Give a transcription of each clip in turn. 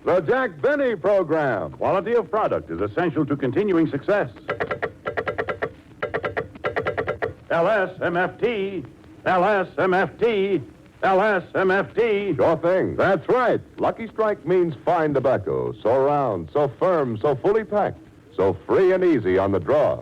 The Jack Benny Program. Quality of product is essential to continuing success. LSMFT, LSMFT, LSMFT. Sure thing. That's right. Lucky Strike means fine tobacco. So round, so firm, so fully packed. So free and easy on the draw.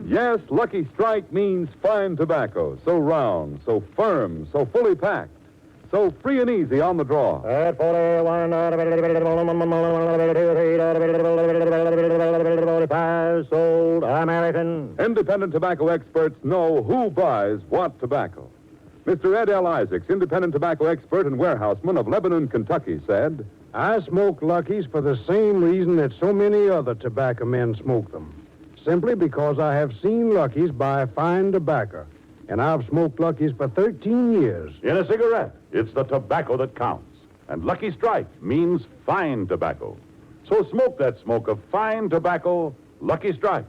Yes, Lucky Strike means fine tobacco. So round, so firm, so fully packed. So free and easy on the draw. At 41, sold American. Independent tobacco experts know who buys what tobacco. Mr. Ed L. Isaacs, independent tobacco expert and warehouseman of Lebanon, Kentucky, said, I smoke Luckies for the same reason that so many other tobacco men smoke them. Simply because I have seen Luckies buy fine tobacco. And I've smoked Luckies for 13 years. In a cigarette, it's the tobacco that counts. And Lucky Strike means fine tobacco. So smoke that smoke of fine tobacco, Lucky Strike.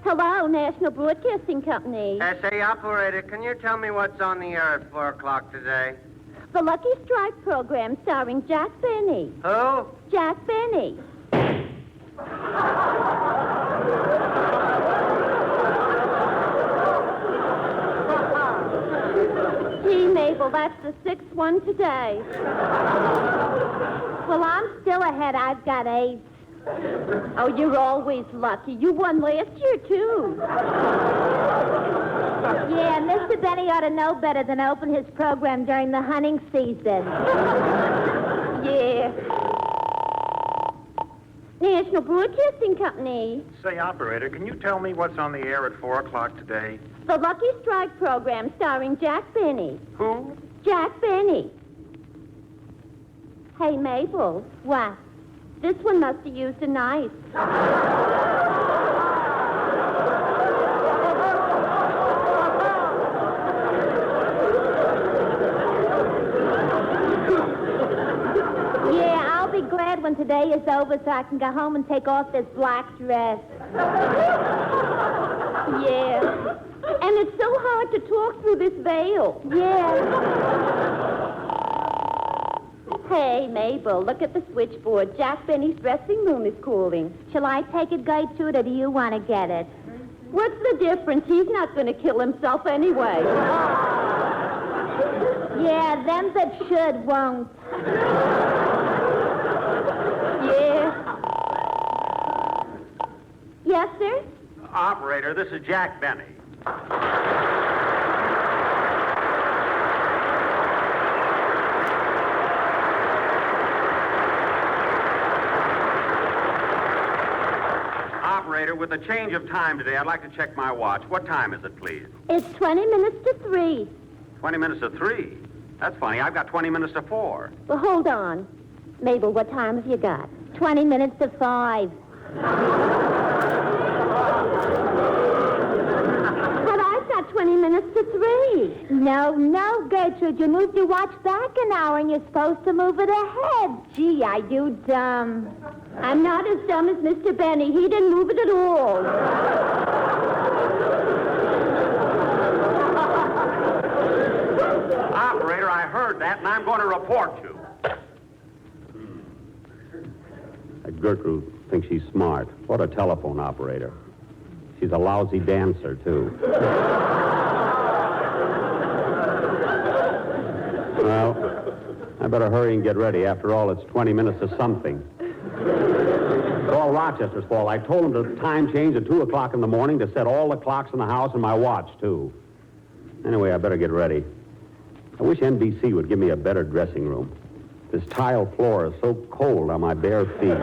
Hello, National Broadcasting Company. Say, operator, can you tell me what's on the air at 4 o'clock today? The Lucky Strike program starring Jack Benny. Who? Jack Benny. Gee, Mabel, that's the sixth one today. Well, I'm still ahead. I've got 8. Oh, you're always lucky. You won last year, too. Yeah, Mr. Benny ought to know better than open his program during the hunting season. Yeah. National Broadcasting Company. Say, operator, can you tell me what's on the air at 4 o'clock today? The Lucky Strike program starring Jack Benny. Who? Jack Benny. Hey, Mabel. What? This one must have used a knife. Yeah, I'll be glad when today is over so I can go home and take off this black dress. Yeah. And it's so hard to talk through this veil. Yeah. Hey, Mabel, look at the switchboard. Jack Benny's dressing room is calling. Shall I take a guide to it, or do you want to get it? What's the difference? He's not going to kill himself anyway. Yeah, them that should won't. Yeah. Yes, sir? Operator, this is Jack Benny. Operator, with the change of time today, I'd like to check my watch. What time is it, please? It's 20 minutes to 3. 20 minutes to 3. That's funny. I've got 20 minutes to 4. Well, hold on. Mabel, what time have you got? 20 minutes to 5. But I've got 20 minutes to 3. No, Gertrude. You moved your watch back an hour and you're supposed to move it ahead. Gee, are you dumb? I'm not as dumb as Mr. Benny. He didn't move it at all. Operator, I heard that, and I'm going to report you. Gertrude thinks she's smart. What a telephone operator. She's a lousy dancer, too. Well, I better hurry and get ready. After all, it's 20 minutes to something. It's all Rochester's fault. I told him to time change at 2 o'clock in the morning to set all the clocks in the house and my watch, too. Anyway, I better get ready. I wish NBC would give me a better dressing room. This tile floor is so cold on my bare feet.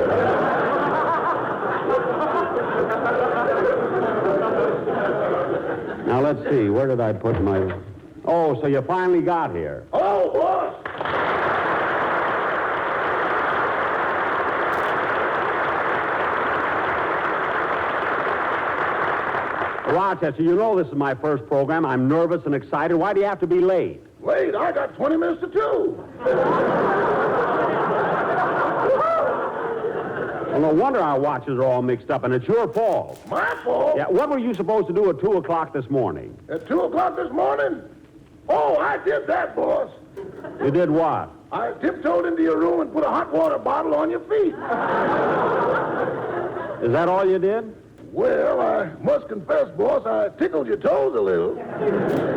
Now, let's see. Where did I put my... Oh, so you finally got here. Oh, boss! Rochester, you know this is my first program. I'm nervous and excited. Why do you have to be late? Wait, I got 20 minutes to 2. Well, no wonder our watches are all mixed up, and it's your fault. My fault? Yeah, what were you supposed to do at 2 o'clock this morning? At 2 o'clock this morning? Oh, I did that, boss. You did what? I tiptoed into your room and put a hot water bottle on your feet. Is that all you did? Well, I must confess, boss, I tickled your toes a little.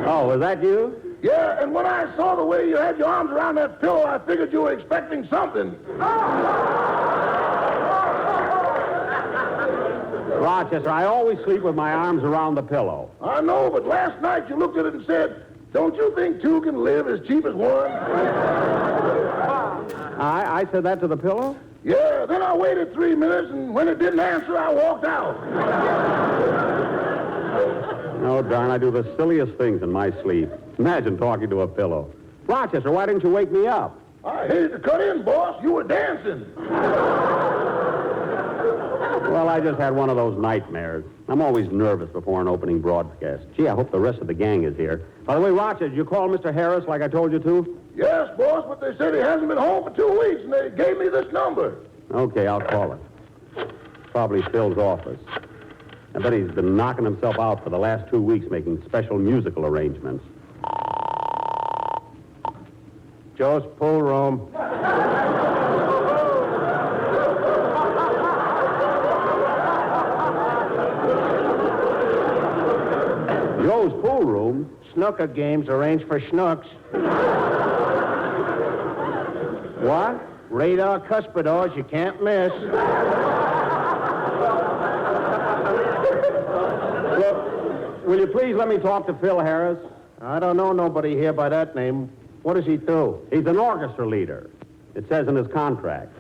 Oh, was that you? Yeah, and when I saw the way you had your arms around that pillow, I figured you were expecting something. Rochester, I always sleep with my arms around the pillow. I know, but last night you looked at it and said, don't you think two can live as cheap as one? I said that to the pillow? Yeah, then I waited 3 minutes, and when it didn't answer, I walked out. Oh, darn, I do the silliest things in my sleep. Imagine talking to a pillow. Rochester, why didn't you wake me up? I hated to cut in, boss. You were dancing. Well, I just had one of those nightmares. I'm always nervous before an opening broadcast. Gee, I hope the rest of the gang is here. By the way, Rochester, did you call Mr. Harris like I told you to? Yes, boss, but they said he hasn't been home for 2 weeks, and they gave me this number. Okay, I'll call it. Probably Phil's office. I bet he's been knocking himself out for the last 2 weeks making special musical arrangements. Joe's pool room. Joe's pool room? Snooker games arranged for schnooks. What? Radar cuspidors you can't miss. Look, will you please let me talk to Phil Harris? I don't know nobody here by that name. What does he do? He's an orchestra leader. It says in his contract.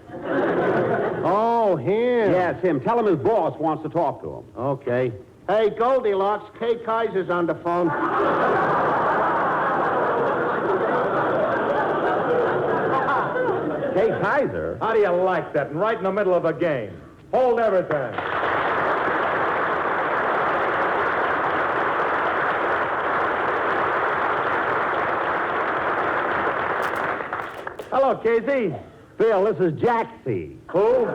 Oh, him. Yes, him. Tell him his boss wants to talk to him. Okay. Hey, Goldilocks, Kay Kaiser's on the phone. Kay Kaiser? How do you like that? And right in the middle of a game. Hold everything. Hello, Casey. Phil, this is Jack C. Who?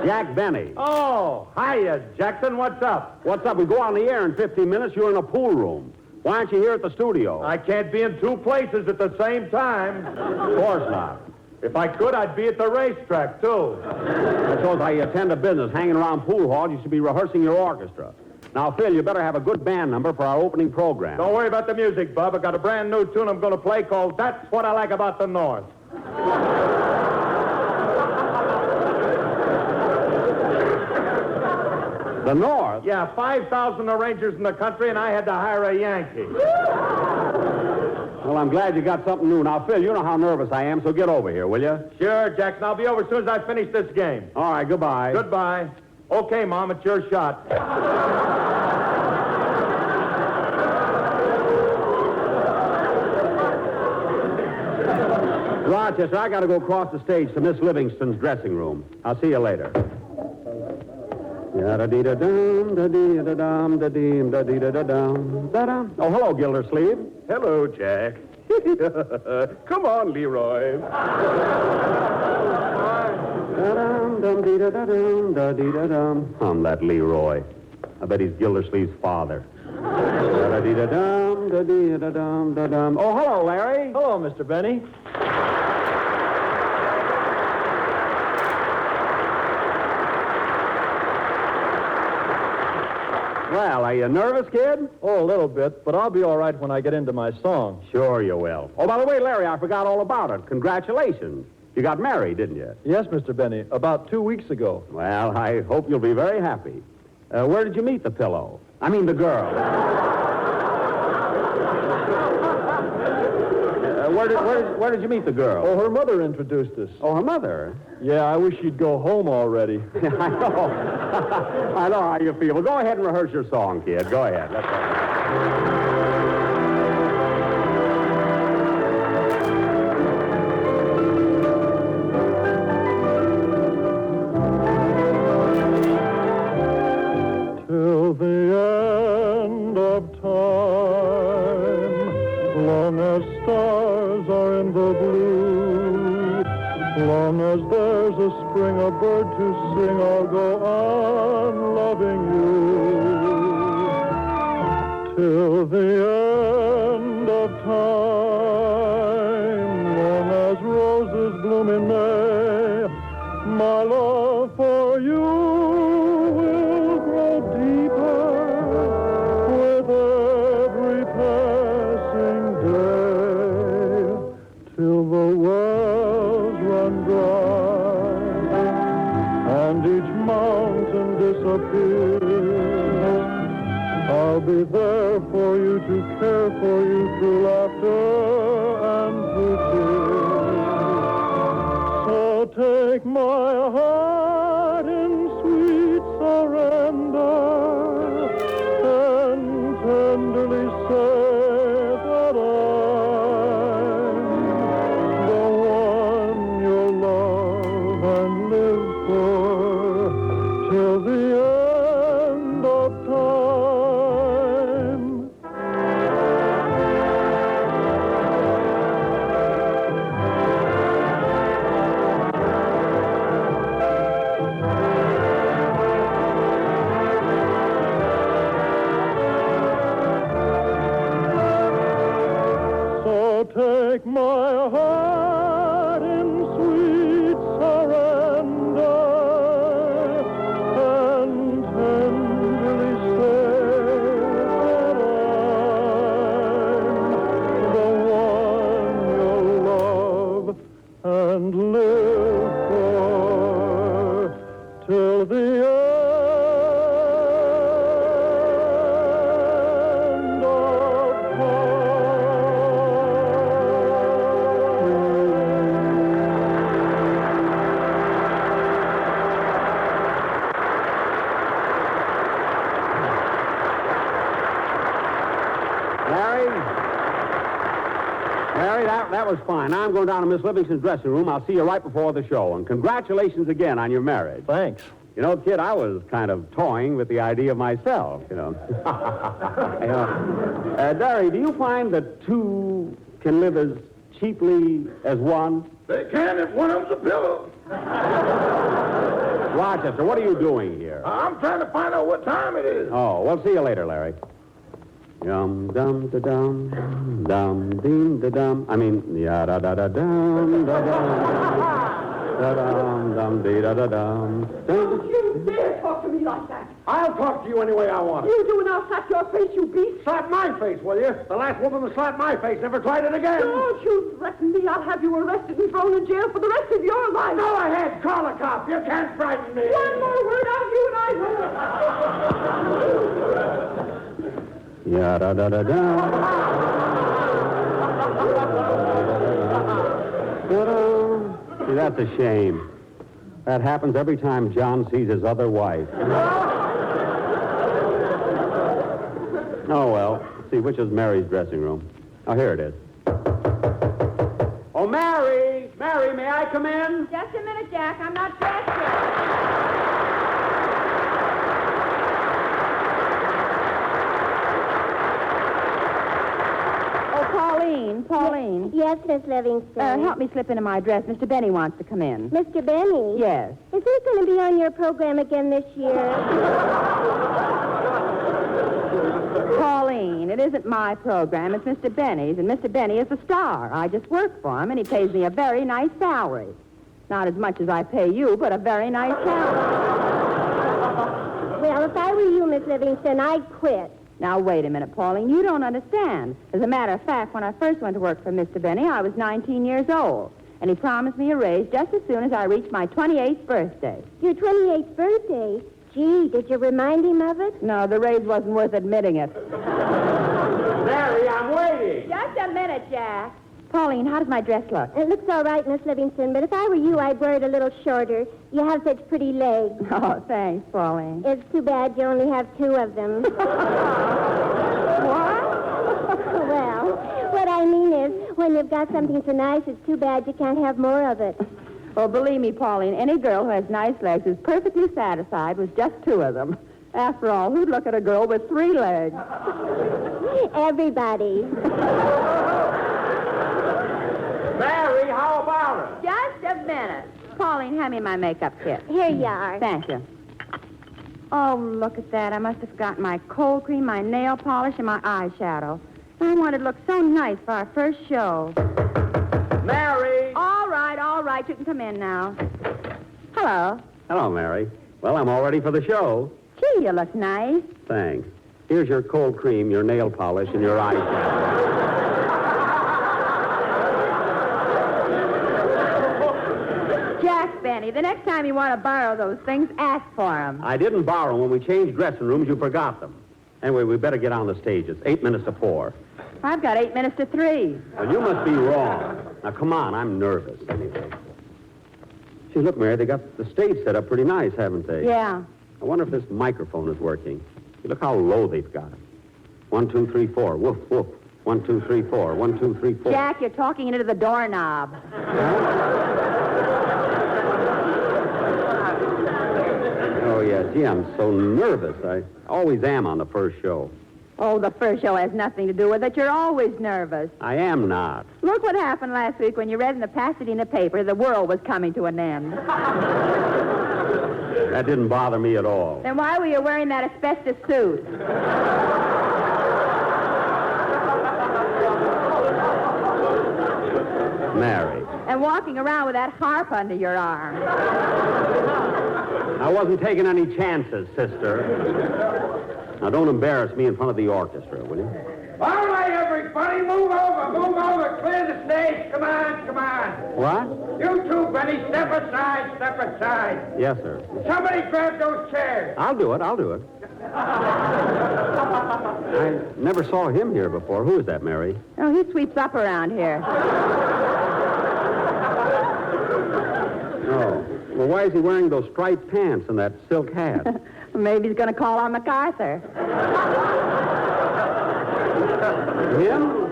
Jack Benny. Oh, hiya, Jackson. What's up? What's up? We go on the air in 15 minutes. You're in a pool room. Why aren't you here at the studio? I can't be in two places at the same time. Of course not. If I could, I'd be at the racetrack, too. I suppose how you attend to business. Hanging around pool hall, you should be rehearsing your orchestra. Now, Phil, you better have a good band number for our opening program. Don't worry about the music, Bub. I got a brand new tune I'm going to play called That's What I Like About the North. The North? Yeah, 5,000 arrangers in the country, and I had to hire a Yankee. Well, I'm glad you got something new. Now, Phil, you know how nervous I am, so get over here, will you? Sure, Jackson. I'll be over as soon as I finish this game. All right, goodbye. Goodbye. Okay, Mom, it's your shot. Rochester, I got to go across the stage to Miss Livingston's dressing room. I'll see you later. Da-da-dee-da-dum, da-dee-da-dum, da-dee-dum, da-dee-da-dum, da-dum. Oh, hello, Gildersleeve. Hello, Jack. Come on, Leroy. Da-dum, dum-dee-da-da-dum, da-dee-da-dum. That Leroy. I bet he's Gildersleeve's father. Da-da-dee-da-dum, da-dee-da-dum, da-dum. Oh, hello, Larry. Hello, Mr. Benny. Well, are you nervous, kid? Oh, a little bit, but I'll be all right when I get into my song. Sure you will. Oh, by the way, Larry, I forgot all about it. Congratulations. You got married, didn't you? Yes, Mr. Benny, about 2 weeks ago. Well, I hope you'll be very happy. Where did you meet the pillow? I mean, the girl. Where did you meet the girl? Oh, her mother introduced us. Oh, her mother? Yeah, I wish she'd go home already. I know. I know how you feel. Well, go ahead and rehearse your song, kid. Go ahead. Let's go. Till the end as stars are in the blue, long as there's a spring, a bird to sing, I'll go on loving you till the end of time. Long as roses bloom in May, my love for you will grow deeper with every passing day, till the wells run dry and each mountain disappears. I'll be there for you, to care for you through laughter and through tears. So take my heart in sweet surrender and tenderly say that I'm the one you'll love and live for till the end of time. So take my heart in sweet surrender and tenderly say that I'm the one you'll love and live for till the end of time. Mary, that was fine. Now I'm going down to Miss Livingston's dressing room. I'll see you right before the show. And congratulations again on your marriage. Thanks. You know, kid, I was kind of toying with the idea of myself, you know. Derry, do you find that two can live as cheaply as one? They can if one of them's a pillow. Rochester, what are you doing here? I'm trying to find out what time it is. Oh, well, see you later, Larry. Yum dum da dum dum ding da dum. I mean, ya da da da dum da dum da dum dum dee da da dum. Don't you dare talk to me like that. I'll talk to you any way I want. You do, and I'll slap your face, you beast. Slap my face, will you? The last woman that slapped my face never tried it again. Don't you threaten me. I'll have you arrested and thrown in jail for the rest of your life. Go ahead, call a cop. You can't frighten me. One more word out of you and I will. Ya da da da da. See, that's a shame. That happens every time John sees his other wife. Oh, well. Let's see, which is Mary's dressing room? Oh, here it is. Oh, Mary! Mary, may I come in? Just a minute, Jack. I'm not dressed yet. Pauline. Yes, Miss Livingston. Help me slip into my dress. Mr. Benny wants to come in. Mr. Benny? Yes. Is he going to be on your program again this year? Pauline, it isn't my program. It's Mr. Benny's, and Mr. Benny is a star. I just work for him, and he pays me a very nice salary. Not as much as I pay you, but a very nice salary. Well, if I were you, Miss Livingston, I'd quit. Now, wait a minute, Pauline. You don't understand. As a matter of fact, when I first went to work for Mr. Benny, I was 19 years old. And he promised me a raise just as soon as I reached my 28th birthday. Your 28th birthday? Gee, did you remind him of it? No, the raise wasn't worth admitting it. Mary, I'm waiting. Just a minute, Jack. Pauline, how does my dress look? It looks all right, Miss Livingston, but if I were you, I'd wear it a little shorter. You have such pretty legs. Oh, thanks, Pauline. It's too bad you only have two of them. What? Well, what I mean is, when you've got something so nice, it's too bad you can't have more of it. Well, believe me, Pauline, any girl who has nice legs is perfectly satisfied with just two of them. After all, who'd look at a girl with 3 legs? Everybody. louder. Just a minute. Pauline, hand me my makeup kit. Here you are. Thank you. Oh, look at that. I must have forgotten my cold cream, my nail polish, and my eyeshadow. I wanted to look so nice for our first show. Mary! All right. You can come in now. Hello. Hello, Mary. Well, I'm all ready for the show. Gee, you look nice. Thanks. Here's your cold cream, your nail polish, and your eyeshadow. Jack Benny, the next time you want to borrow those things, ask for them. I didn't borrow them. When we changed dressing rooms, you forgot them. Anyway, we better get on the stage. It's 8 minutes to 4. I've got 8 minutes to 3. Well, you must be wrong. Now, come on. I'm nervous, anyway. Gee, look, Mary, they got the stage set up pretty nice, haven't they? Yeah. I wonder if this microphone is working. Look how low they've got it. 1, 2, 3, 4. Woof, woof. 1, 2, 3, 4. 1, 2, 3, 4. Jack, you're talking into the doorknob. Oh, yeah. Gee, I'm so nervous. I always am on the first show. Oh, the first show has nothing to do with it. You're always nervous. I am not. Look what happened last week when you read in the Pasadena paper the world was coming to an end. That didn't bother me at all. Then why were you wearing that asbestos suit? Mary. And walking around with that harp under your arm. I wasn't taking any chances, sister. Now, don't embarrass me in front of the orchestra, will you? All right, everybody, move over, clear the stage. Come on. What? You two, Benny, step aside. Yes, sir. Somebody grab those chairs. I'll do it. I never saw him here before. Who is that, Mary? Oh, he sweeps up around here. Oh. Well, why is he wearing those striped pants and that silk hat? Maybe he's going to call on MacArthur. Him?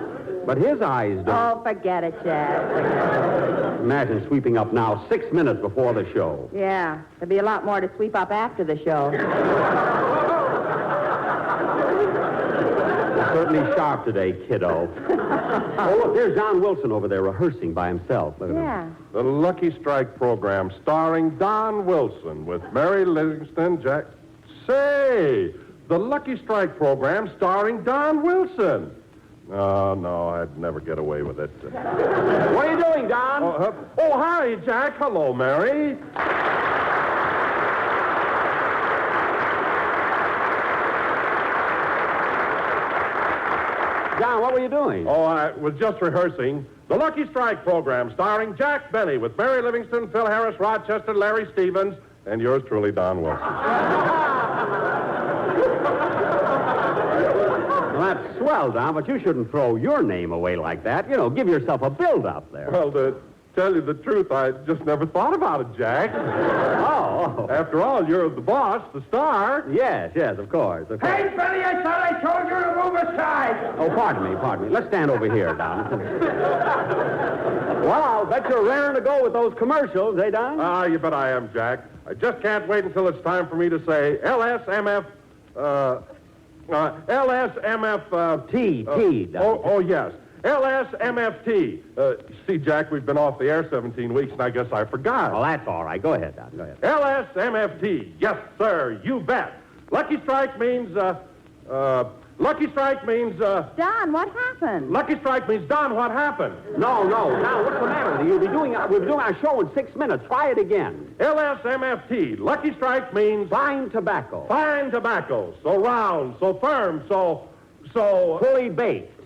But his eyes don't. Oh, forget it, Jack. Imagine sweeping up now 6 minutes before the show. Yeah, there'll be a lot more to sweep up after the show. You're certainly sharp today, kiddo. Oh, look, there's Don Wilson over there rehearsing by himself. Look at him. The Lucky Strike program starring Don Wilson with Mary Livingston, Jack... Say, the Lucky Strike program starring Don Wilson. No, I'd never get away with it. What are you doing, Don? Oh, hi, Jack. Hello, Mary. Don, what were you doing? Oh, I was just rehearsing the Lucky Strike program starring Jack Benny with Mary Livingston, Phil Harris, Rochester, Larry Stevens, and yours truly, Don Wilson. Well, that's swell, Don, but you shouldn't throw your name away like that. You know, give yourself a build-up there. Well, to tell you the truth, I just never thought about it, Jack. Oh. After all, you're the boss, the star. Yes, of course. Hey, Benny, I thought I told you to move aside. Oh, pardon me. Let's stand over here, Don. Well, I'll bet you're raring to go with those commercials, eh, Don? You bet I am, Jack. I just can't wait until it's time for me to say LSMF, T, Don. Oh, yes. LSMFT. See, Jack, we've been off the air 17 weeks, and I guess I forgot. Well, that's all right. Go ahead, Don. Go ahead. LSMFT. Yes, sir. You bet. Lucky Strike means, Lucky Strike means, Don, what happened? Lucky Strike means, Don, what happened? No. Don, what's the matter with you? We'll be doing our show in 6 minutes. Try it again. LSMFT. Lucky Strike means... Fine tobacco. Fine tobacco. So round, so firm, so... Fully baked.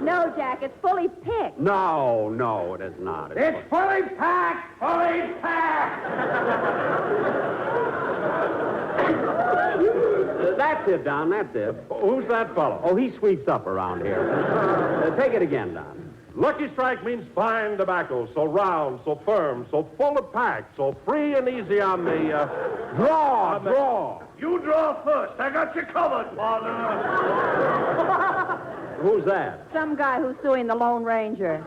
No, Jack, it's fully picked. No, it is not. It's fully packed. That's it, Don, that's it. Who's that fellow? Oh, he sweeps up around here. Take it again, Don. Lucky Strike means fine tobacco, so round, so firm, so full of pack, so free and easy on the, Draw. You draw first. I got you covered, partner. Who's that? Some guy who's suing the Lone Ranger.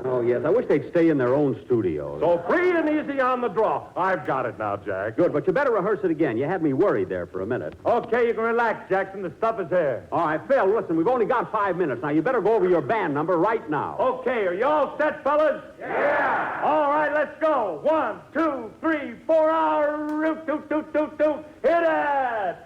Oh, yes. I wish they'd stay in their own studios. So free and easy on the draw. I've got it now, Jack. Good, but you better rehearse it again. You had me worried there for a minute. Okay, you can relax, Jackson. The stuff is here. All right, Phil, listen, we've only got 5 minutes. Now, you better go over your band number right now. Okay, are you all set, fellas? Yeah. All right, let's go. 1, 2, 3, 4 hour root, toot, toot, toot, toot. Hit it!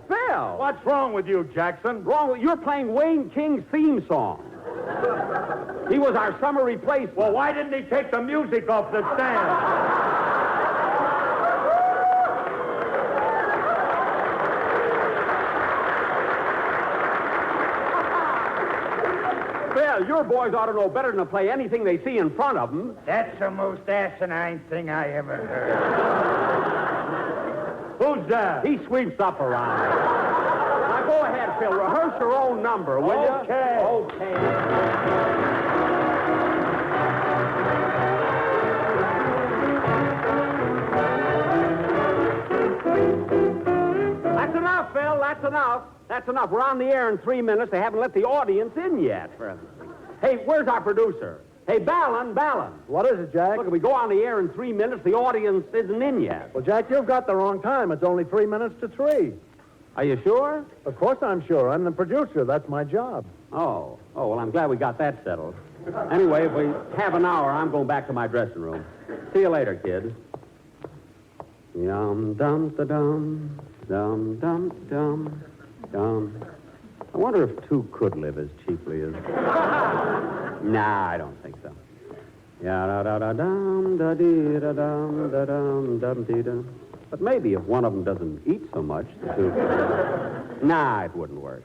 Phil! What's wrong with you, Jackson? You're playing Wayne King's theme song. He was our summer replacement. Well, why didn't he take the music off the stand? Phil, your boys ought to know better than to play anything they see in front of them. That's the most asinine thing I ever heard. Who's that? He sweeps up around. Now, go ahead, Phil. Rehearse your own number, will you? Okay. Okay. That's enough, Phil. That's enough. That's enough. We're on the air in 3 minutes. They haven't let the audience in yet. Hey, where's our producer? Hey, Ballin. What is it, Jack? Look, if we go on the air in 3 minutes, the audience isn't in yet. Well, Jack, you've got the wrong time. It's only 3 minutes to 3. Are you sure? Of course I'm sure. I'm the producer. That's my job. Oh, well, I'm glad we got that settled. Anyway, if we have an hour, I'm going back to my dressing room. See you later, kids. Yum, dum, da, dum, dum, dum, dum, dum. I wonder if two could live as cheaply as... Nah, I don't think so. Ya-da-da-da-dum, da-dee-da-dum, da-dum, dum-dee-dum. But maybe if one of them doesn't eat so much, the two could... Nah, it wouldn't work.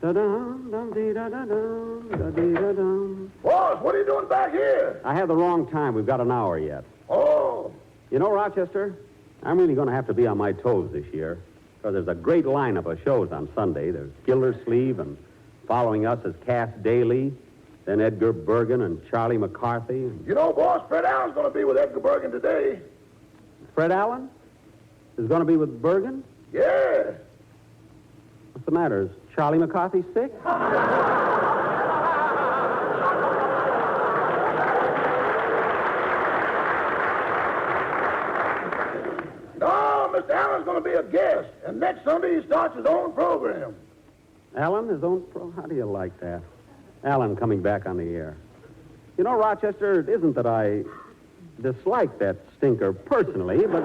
Da-dum, dum-dee-da-da-dum, da-dee-da-dum. Boss, what are you doing back here? I have the wrong time. We've got an hour yet. Oh. You know, Rochester, I'm really going to have to be on my toes this year, because there's a great lineup of shows on Sunday. There's Gildersleeve, and following us is Cass Daly, then Edgar Bergen and Charlie McCarthy. You know, boss, Fred Allen's going to be with Edgar Bergen today. Fred Allen is going to be with Bergen? Yeah. What's the matter? Is Charlie McCarthy sick? No, Mr. Allen's going to be a guest, and next Sunday he starts his own program. Allen, his own how do you like that? Allen coming back on the air. You know, Rochester, it isn't that I dislike that stinker personally, but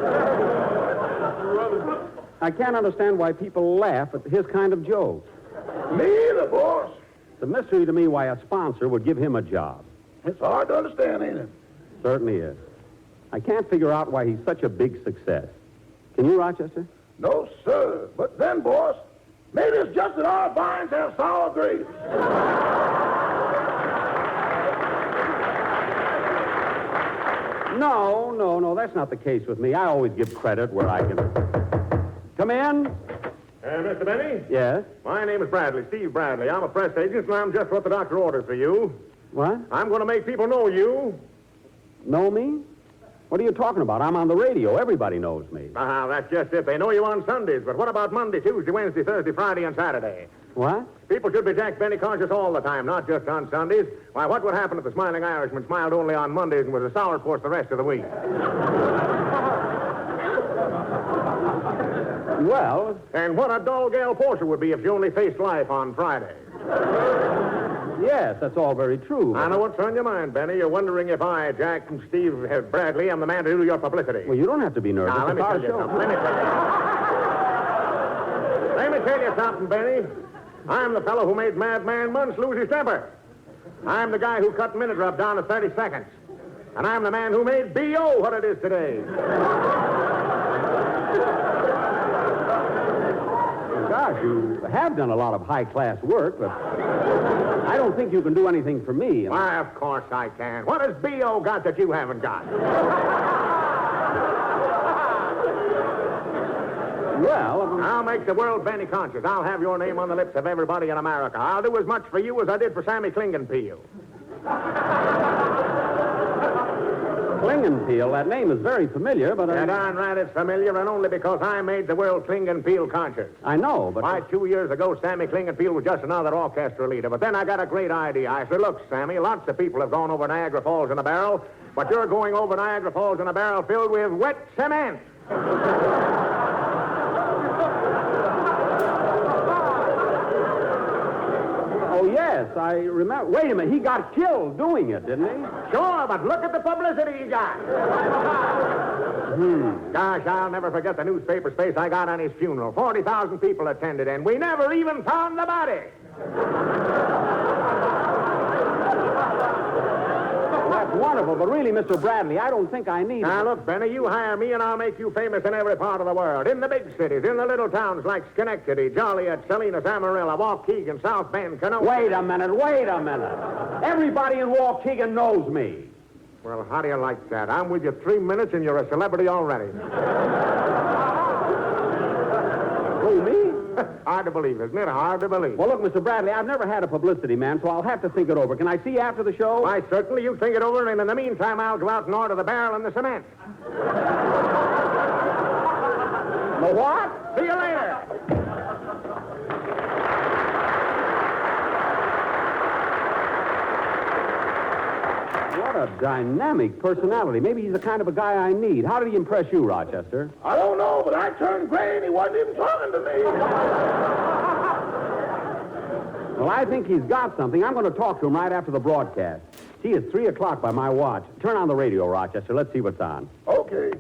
I can't understand why people laugh at his kind of jokes. Me either, boss. It's a mystery to me why a sponsor would give him a job. It's hard to understand, ain't it? Certainly is. I can't figure out why he's such a big success. Can you, Rochester? No, sir. But then, boss, maybe it's just that our vines have sour grapes. No, that's not the case with me. I always give credit where I can. Come in. Mr. Benny? Yes? My name is Bradley, Steve Bradley. I'm a press agent, and I'm just what the doctor ordered for you. What? I'm going to make people know you. Know me? What are you talking about? I'm on the radio. Everybody knows me. That's just it. They know you on Sundays, but what about Monday, Tuesday, Wednesday, Thursday, Friday, and Saturday? What? People should be Jack Benny conscious all the time, not just on Sundays. Why, what would happen if the Smiling Irishman smiled only on Mondays and was a sourpuss the rest of the week? Well... And what a dull gal Portia would be if she only faced life on Friday. Yes, that's all very true. I know what's on your mind, Benny. You're wondering if I, Jack and Steve Bradley, am the man to do your publicity. Well, you don't have to be nervous. Now, let me tell you something. Let me tell you something, Benny. I'm the fellow who made Madman Munch lose his temper. I'm the guy who cut minute rub down to 30 seconds. And I'm the man who made B.O. what it is today. Gosh, you have done a lot of high-class work, but I don't think you can do anything for me. Why, of course I can. What has B.O. got that you haven't got? Well, I'll make the world Benny conscious. I'll have your name on the lips of everybody in America. I'll do as much for you as I did for Sammy Klingenpeel. Klingenpeel, that name is very familiar, but Yeah, darn right it's familiar, and only because I made the world Klingenpeel conscious. I know, but... Why, 2 years ago, Sammy Klingenpeel was just another orchestra leader. But then I got a great idea. I said, look, Sammy, lots of people have gone over Niagara Falls in a barrel, but you're going over Niagara Falls in a barrel filled with wet cement. Oh, yes, I remember. Wait a minute, he got killed doing it, didn't he? Sure, but look at the publicity he got. Gosh, I'll never forget the newspaper space I got on his funeral. 40,000 people attended, and we never even found the body. That's wonderful, but really, Mr. Bradley, I don't think I need... Now, look, Benny, you hire me, and I'll make you famous in every part of the world. In the big cities, in the little towns like Schenectady, Joliet, Salinas, Amarillo, Waukegan, South Bend, Kenosha. Wait a minute. Everybody in Waukegan knows me. Well, how do you like that? I'm with you 3 minutes, and you're a celebrity already. Who, me? Hard to believe, isn't it? Hard to believe. Well, look, Mr. Bradley, I've never had a publicity man, so I'll have to think it over. Can I see you after the show? Why, certainly. You think it over, and in the meantime, I'll go out and order the barrel and the cement. The what? See you later. What a dynamic personality. Maybe he's the kind of a guy I need. How did he impress you, Rochester? I don't know, but I turned gray and he wasn't even talking to me. Well, I think he's got something. I'm going to talk to him right after the broadcast. See, it's 3 o'clock by my watch. Turn on the radio, Rochester. Let's see what's on. Okay.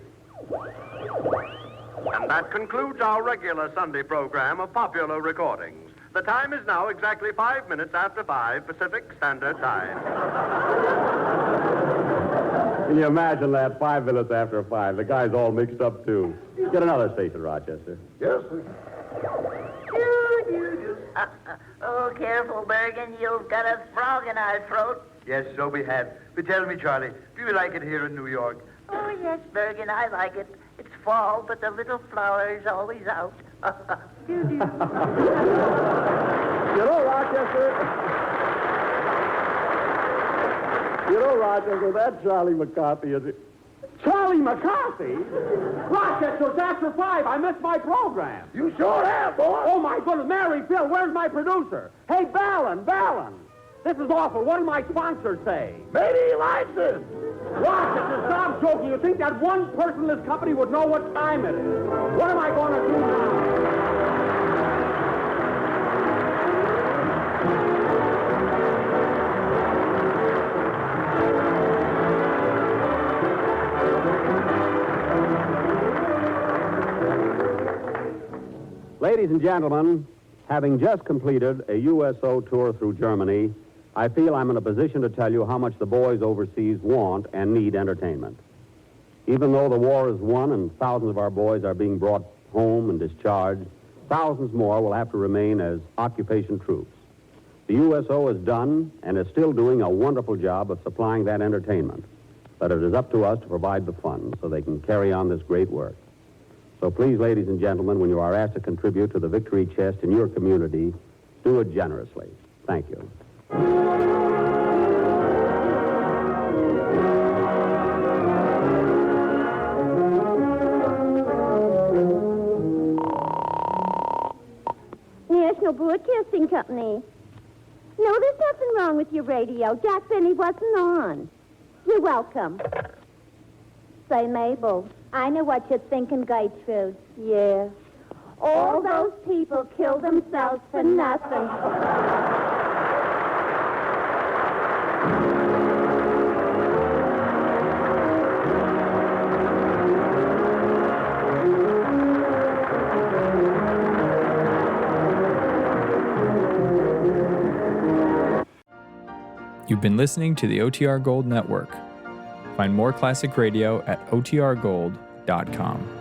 And that concludes our regular Sunday program of popular recordings. The time is now exactly 5 minutes after 5 Pacific Standard Time. Can you imagine that? 5 minutes after 5. The guy's all mixed up, too. Get another station, Rochester. Yes, sir. Oh, careful, Bergen. You've got a frog in our throat. Yes, so we have. But tell me, Charlie, do you like it here in New York? Oh, yes, Bergen, I like it. It's fall, but the little flower is always out. You know, Rochester, that Charlie McCarthy is... Charlie McCarthy? Rochester, it's after 5. I missed my program. You sure have, boy. Oh, my goodness. Mary, Phil, where's my producer? Hey, Ballin. This is awful. What do my sponsors say? Maybe he likes it. Rochester, stop joking. You think that one person in this company would know what time it is? What am I going to do now? Ladies and gentlemen, having just completed a USO tour through Germany, I feel I'm in a position to tell you how much the boys overseas want and need entertainment. Even though the war is won and thousands of our boys are being brought home and discharged, thousands more will have to remain as occupation troops. The USO has done and is still doing a wonderful job of supplying that entertainment, but it is up to us to provide the funds so they can carry on this great work. So please, ladies and gentlemen, when you are asked to contribute to the victory chest in your community, do it generously. Thank you. National Broadcasting Company. No, there's nothing wrong with your radio. Jack Benny wasn't on. You're welcome. Say, Mabel, I know what you're thinking, Gertrude. Yeah. All those people kill themselves for nothing. You've been listening to the OTR Gold Network. Find more classic radio at otrgold.com.